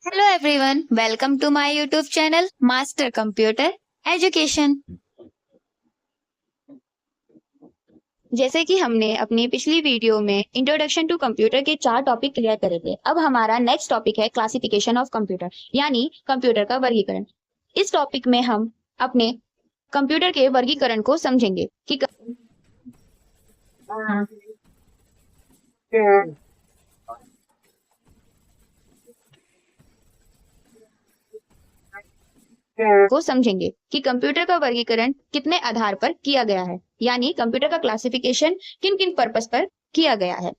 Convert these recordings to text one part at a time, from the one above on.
Hello everyone, welcome to my YouTube channel master computer education. जैसे कि हमने अपनी पिछली वीडियो में इंट्रोडक्शन टू कंप्यूटर के 4 टॉपिक क्लियर करे थे। अब हमारा नेक्स्ट टॉपिक है क्लासिफिकेशन ऑफ कंप्यूटर, यानी कंप्यूटर का वर्गीकरण। इस टॉपिक में हम अपने कंप्यूटर के वर्गीकरण को समझेंगे कि कंप्यूटर का वर्गीकरण कितने आधार पर किया गया है, यानी कंप्यूटर का क्लासिफिकेशन किन किन पर्पस पर किया गया है।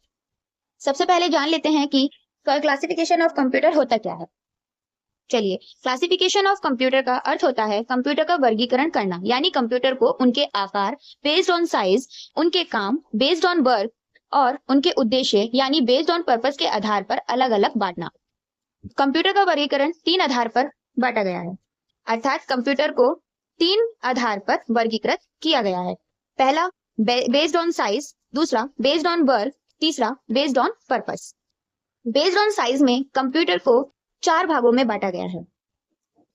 सबसे पहले जान लेते हैं कि क्लासिफिकेशन ऑफ कंप्यूटर होता क्या है। चलिए, क्लासिफिकेशन ऑफ कंप्यूटर का अर्थ होता है कंप्यूटर का वर्गीकरण करना, यानी कंप्यूटर को उनके आकार, बेस्ड ऑन साइज, उनके काम, बेस्ड ऑन वर्क और उनके उद्देश्य यानी बेस्ड ऑन पर्पस के आधार पर अलग अलग बांटना। कंप्यूटर का वर्गीकरण 3 आधार पर बांटा गया है, अर्थात कंप्यूटर को 3 आधार पर वर्गीकृत किया गया है। पहला बेस्ड ऑन साइज, दूसरा बेस्ड ऑन वर्क, तीसरा based on purpose. Based on size में कंप्यूटर को 4 भागों में बांटा गया है।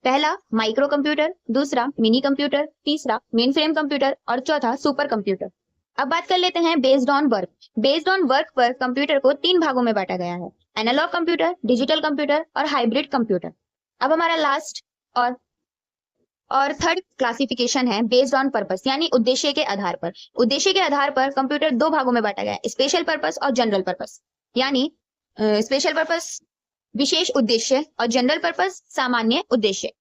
पहला माइक्रो कंप्यूटर, दूसरा मिनी कंप्यूटर, तीसरा मेन फ्रेम कंप्यूटर और चौथा सुपर कंप्यूटर। अब बात कर लेते हैं based on work. Based on work पर कंप्यूटर को 3 भागों में बांटा गया है, एनालॉग कंप्यूटर, डिजिटल कंप्यूटर और हाइब्रिड कंप्यूटर। अब हमारा लास्ट और थर्ड क्लासिफिकेशन है बेस्ड ऑन पर्पस, यानी उद्देश्य के आधार पर। उद्देश्य के आधार पर कंप्यूटर 2 भागों में बांटा गया है, स्पेशल पर्पस और जनरल पर्पस। यानी स्पेशल पर्पस विशेष उद्देश्य और जनरल पर्पस सामान्य उद्देश्य।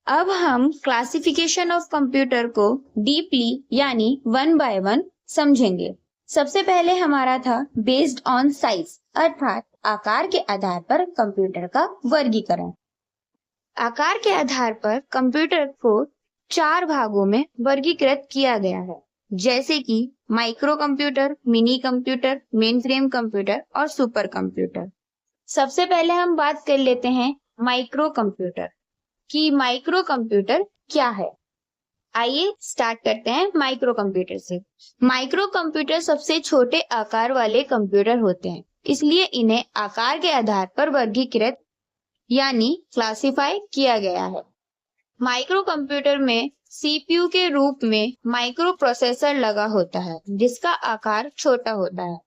अब हम क्लासिफिकेशन ऑफ कंप्यूटर को डीपली यानी 1 बाय 1 समझेंगे। सबसे पहले हमारा था बेस्ड ऑन साइज, अर्थात आकार के आधार पर कंप्यूटर का वर्गीकरण। आकार के आधार पर कंप्यूटर को 4 भागों में वर्गीकृत किया गया है, जैसे कि micro computer, mini computer, main frame computer और सुपर कंप्यूटर। सबसे पहले हम बात कर लेते हैं माइक्रो कंप्यूटर कि माइक्रो कंप्यूटर क्या है। आइए स्टार्ट करते हैं माइक्रो कंप्यूटर से। माइक्रो कंप्यूटर सबसे छोटे आकार वाले कंप्यूटर होते हैं, इसलिए इन्हें आकार के आधार पर वर्गीकृत यानी क्लासिफाई किया गया है। माइक्रो कंप्यूटर में सीपीयू के रूप में माइक्रो प्रोसेसर लगा होता है, जिसका आकार छोटा होता है।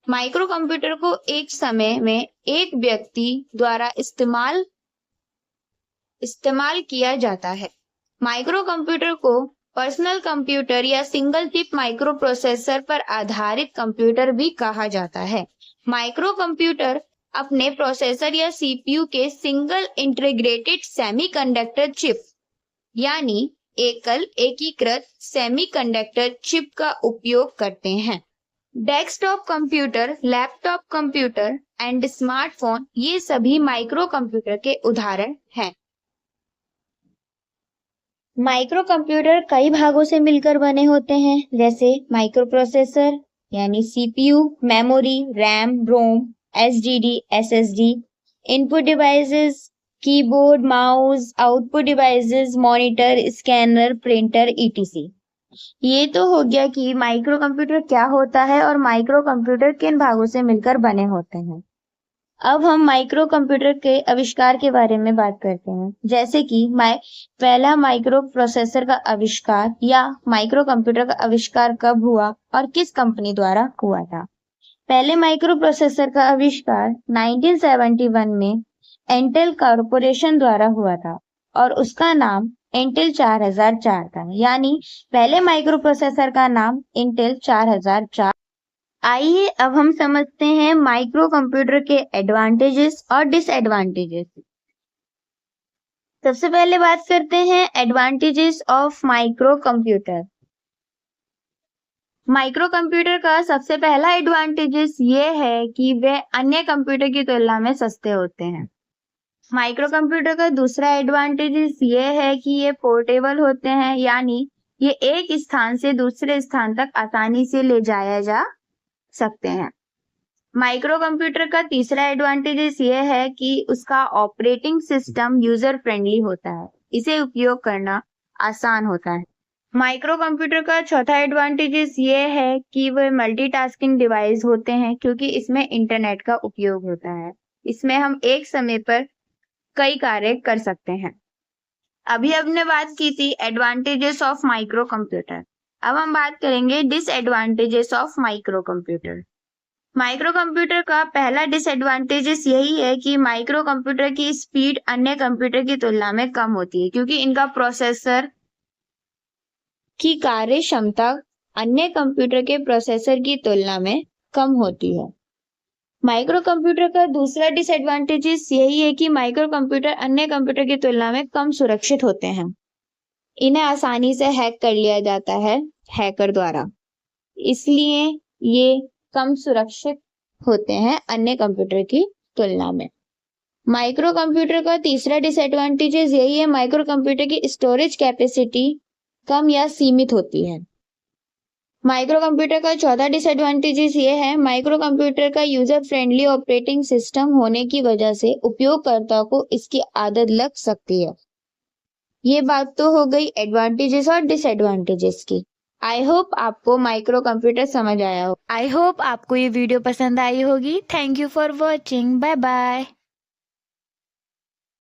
माइक्रो कंप्यूटर को एक समय में एक व्यक्ति द्वारा इस्तेमाल किया जाता है। माइक्रो कंप्यूटर को पर्सनल कंप्यूटर या सिंगल चिप माइक्रो प्रोसेसर पर आधारित कंप्यूटर भी कहा जाता है। माइक्रो कंप्यूटर अपने प्रोसेसर या सीपीयू के सिंगल इंटीग्रेटेड सेमीकंडक्टर चिप यानी एकीकृत सेमीकंडक्टर चिप का उपयोग करते हैं। Desktop computer, laptop computer and smartphone ये सभी माइक्रो कंप्यूटर के उदाहरण हैं। माइक्रो कंप्यूटर कई भागों से मिलकर बने होते हैं, जैसे माइक्रो प्रोसेसर यानी CPU, memory, RAM, ROM, SDD, SSD, input devices, keyboard, mouse, output devices, monitor, scanner, printer, ETC. ये तो हो गया कि माइक्रो कंप्यूटर क्या होता है और माइक्रो कंप्यूटर किन भागों से मिलकर बने होते हैं। अब हम माइक्रो कंप्यूटर के आविष्कार के बारे में बात करते हैं, जैसे कि पहला माइक्रो प्रोसेसर का आविष्कार या माइक्रो कंप्यूटर का आविष्कार कब हुआ और किस कंपनी द्वारा हुआ था। पहले माइक्रो प्रोसेसर का आविष्कार 1971 में इंटेल कॉर्पोरेशन द्वारा हुआ था और उसका नाम इंटेल 4004 था, यानी पहले माइक्रो प्रोसेसर का नाम इंटेल 4004। आइए अब हम समझते हैं माइक्रो कंप्यूटर के एडवांटेजेस और डिसएडवांटेजेस। सबसे पहले बात करते हैं advantages of micro computer. Micro computer का सबसे पहला एडवांटेजेस ये है कि वे अन्य कंप्यूटर की तुलना में सस्ते होते हैं। माइक्रो कंप्यूटर का दूसरा एडवांटेजेस ये है कि ये पोर्टेबल होते हैं, यानी ये एक स्थान से दूसरे स्थान तक आसानी से ले जाया जा सकते हैं। माइक्रो कंप्यूटर का तीसरा एडवांटेजेस ये है कि उसका ऑपरेटिंग सिस्टम यूजर फ्रेंडली होता है, इसे उपयोग करना आसान होता है। माइक्रो कंप्यूटर का चौथा एडवांटेजेस ये है कि वे मल्टीटास्किंग डिवाइस होते हैं, क्योंकि इसमें इंटरनेट का उपयोग होता है। इसमें हम एक समय पर कई कार्य कर सकते हैं। अभी हमने बात की थी एडवांटेजेस ऑफ माइक्रो कंप्यूटर। अब हम बात करेंगे disadvantages of micro computer. Micro computer का पहला डिसएडवांटेजेस यही है कि माइक्रो कंप्यूटर की स्पीड अन्य कंप्यूटर की तुलना में कम होती है, क्योंकि इनका प्रोसेसर की कार्य क्षमता अन्य कंप्यूटर के प्रोसेसर की तुलना में कम होती है। माइक्रो कंप्यूटर का दूसरा डिसएडवांटेजेस यही है कि माइक्रो कंप्यूटर अन्य कंप्यूटर की तुलना में कम सुरक्षित होते हैं। इन्हें आसानी से हैक कर लिया जाता है हैकर द्वारा, इसलिए ये कम सुरक्षित होते हैं अन्य कंप्यूटर की तुलना में। माइक्रो कंप्यूटर का तीसरा डिसएडवांटेजेस यही है, माइक्रो कंप्यूटर की स्टोरेज कैपेसिटी कम या सीमित होती है। माइक्रो कंप्यूटर का चौथा डिसएडवांटेजेस ये है, माइक्रो कंप्यूटर का यूजर फ्रेंडली ऑपरेटिंग सिस्टम होने की वजह से उपयोगकर्ता को इसकी आदत लग सकती है। ये बात तो हो गई एडवांटेजेस और डिसएडवांटेजेस की। आई होप आपको माइक्रो कंप्यूटर समझ आया हो। आई होप आपको ये वीडियो पसंद आई होगी। Thank you for watching. Bye bye.